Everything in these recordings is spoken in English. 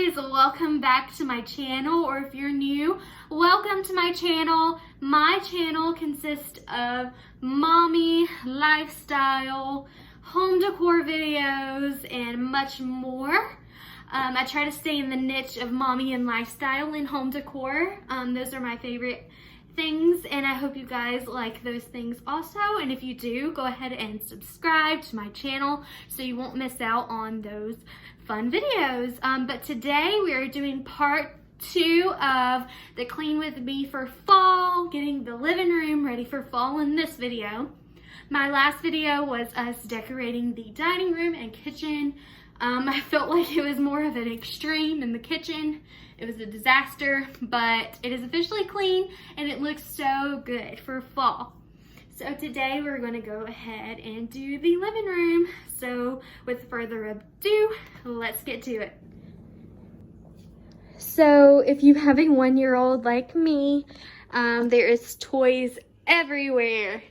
guys, welcome back to my channel, or if you're new, welcome to my channel. My channel consists of mommy, lifestyle, home decor videos, and much more. I try to stay in the niche of mommy and lifestyle and home decor. Those are my favorite things, and I hope you guys like those things also. And if you do, go ahead and subscribe to my channel so you won't miss out on those fun videos. But today we are doing part 2 of the clean with me for fall, getting the living room ready for fall in this video. My last video was us decorating the dining room and kitchen. I felt like it was more of an extreme in the kitchen. It was a disaster, but it is officially clean and it looks so good for fall. So today we're going to go ahead and do the living room. So with further ado, let's get to it. So if you have a 1-year-old like me, there is toys everywhere.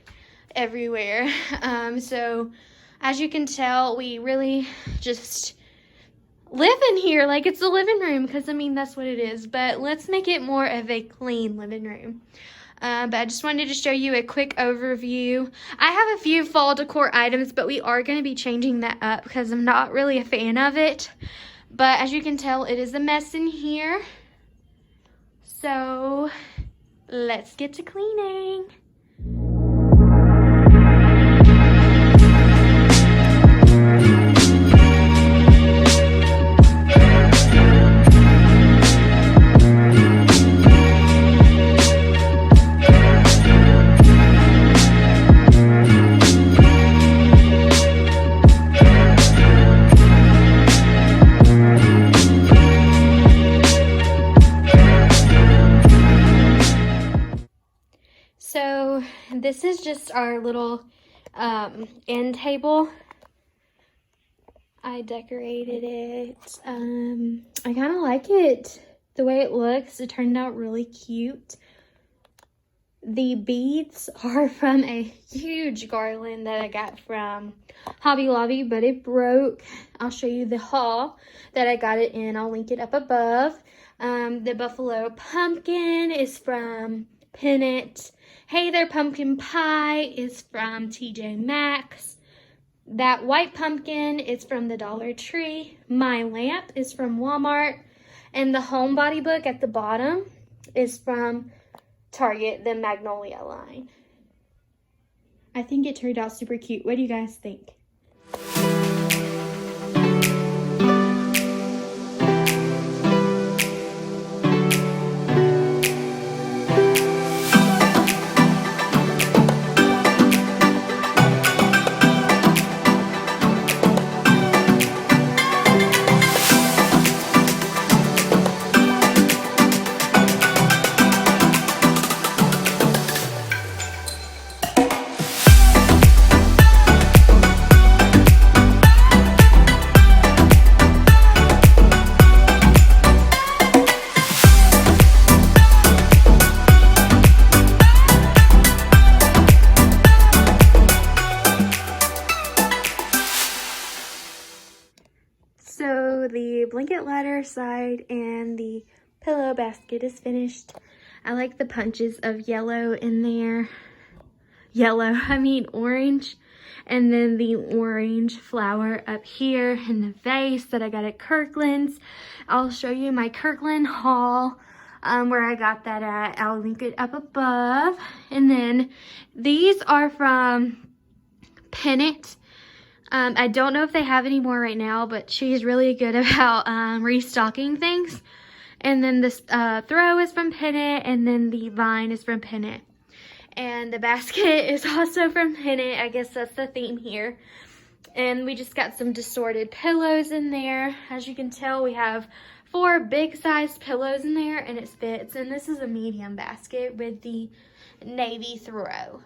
So as you can tell, we really just live in here like it's a living room, because I mean that's what it is, but let's make it more of a clean living room. But I just wanted to show you a quick overview. I have a few fall decor items, but we are going to be changing that up because I'm not really a fan of it. But as you can tell, it is a mess in here. So let's get to cleaning. So this is just our little end table. I decorated it. I kind of like it, the way it looks. It turned out really cute. The beads are from a huge garland that I got from Hobby Lobby, but it broke. I'll show you the haul that I got it in. I'll link it up above. The buffalo pumpkin is from Pennant. Hey There Pumpkin Pie is from TJ Maxx. That white pumpkin is from the Dollar Tree. My lamp is from Walmart. And the homebody book at the bottom is from Target, the Magnolia line. I think it turned out super cute. What do you guys think? So the blanket ladder side and the pillow basket is finished. I like the punches of yellow in there. Orange. And then the orange flower up here in the vase that I got at Kirkland's. I'll show you my Kirkland haul, where I got that at. I'll link it up above. And then these are from Pennant. I don't know if they have any more right now, but she's really good about restocking things. And then this throw is from Pennant, and then the vine is from Pennant. And the basket is also from Pennant. I guess that's the theme here. And we just got some distorted pillows in there. As you can tell, we have 4 big-sized pillows in there, and it fits. And this is a medium basket with the navy throw.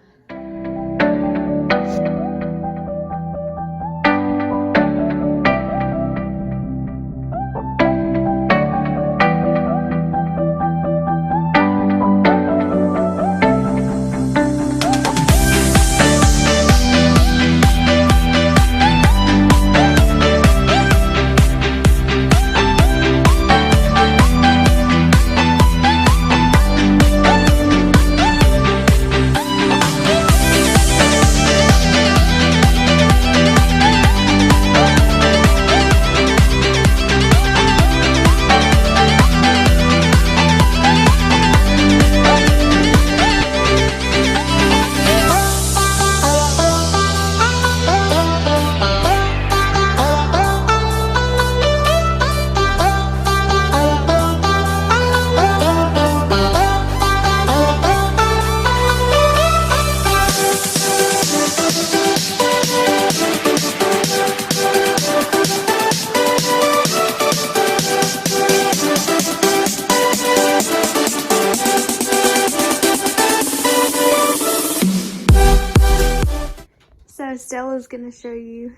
So Stella's gonna show you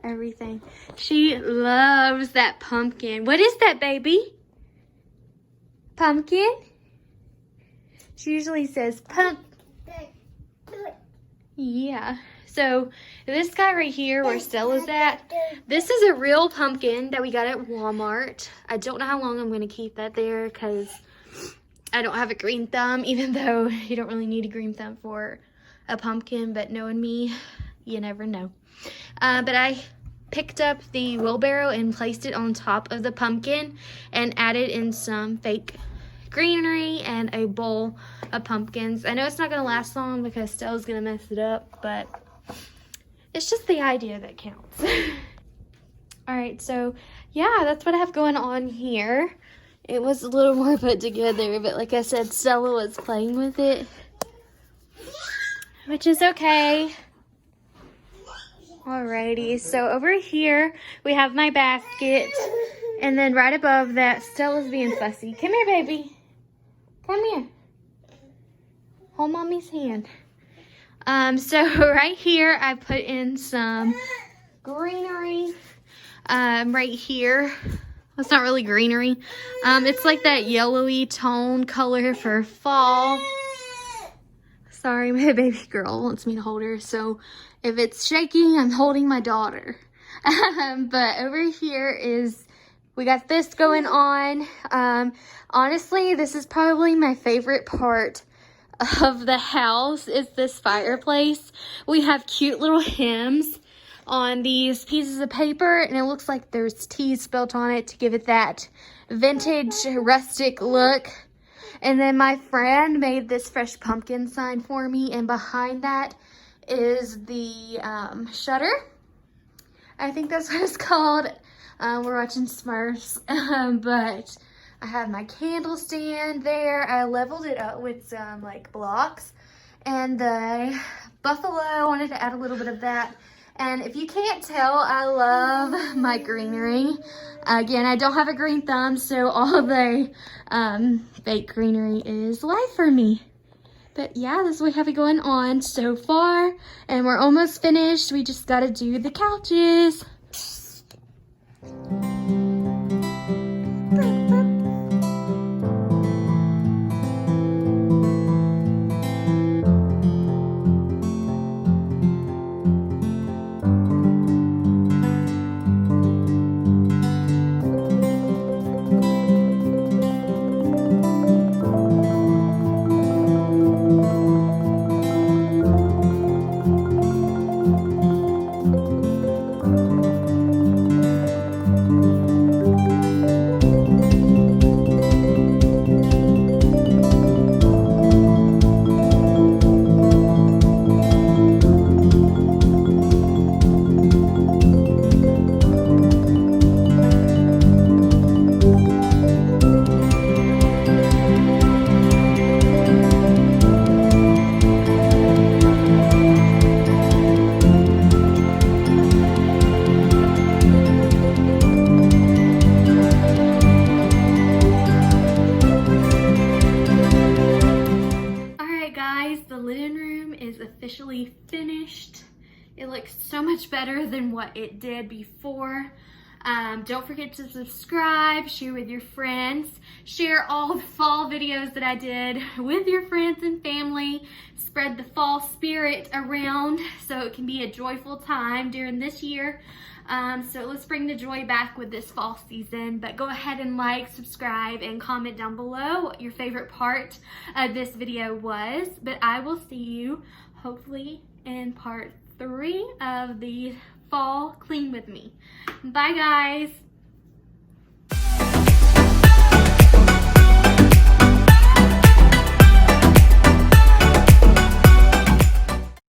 everything. She loves that pumpkin. What is that, baby? Pumpkin? She usually says Yeah. So this guy right here where Stella's at, this is a real pumpkin that we got at Walmart. I don't know how long I'm going to keep that there because I don't have a green thumb, even though you don't really need a green thumb for a pumpkin, but knowing me, you never know. But I picked up the wheelbarrow and placed it on top of the pumpkin and added in some fake greenery and a bowl of pumpkins. I know it's not going to last long because Stella's going to mess it up, but it's just the idea that counts. All right, so yeah, that's what I have going on here. It was a little more put together, but like I said, Stella was playing with it, which is okay. Alrighty, so over here we have my basket, and then right above that, Stella's being fussy. Come here, baby. Come here. Hold mommy's hand. So right here I put in some greenery. Right here, it's not really greenery. It's like that yellowy tone color for fall. Sorry, my baby girl wants me to hold her, so if it's shaking, I'm holding my daughter. But over here is, we got this going on. Honestly, this is probably my favorite part of the house is this fireplace. We have cute little hymns on these pieces of paper, and it looks like there's tea spilled on it to give it that vintage rustic look. And then my friend made this fresh pumpkin sign for me, and behind that is the shutter. I think that's what it's called. We're watching Smurfs, but I have my candle stand there. I leveled it up with some like blocks, and the buffalo, I wanted to add a little bit of that. And if you can't tell, I love my greenery. Again, I don't have a green thumb, so all the fake greenery is life for me. But yeah, this is what we have going on so far, and we're almost finished. We just gotta do the couches. Officially finished. It looks so much better than what it did before. Don't forget to subscribe, share with your friends, share all the fall videos that I did with your friends and family. Spread the fall spirit around so it can be a joyful time during this year. So let's bring the joy back with this fall season. But go ahead and like, subscribe, and comment down below what your favorite part of this video was. But I will see you hopefully in part 3 of the fall clean with me. Bye guys.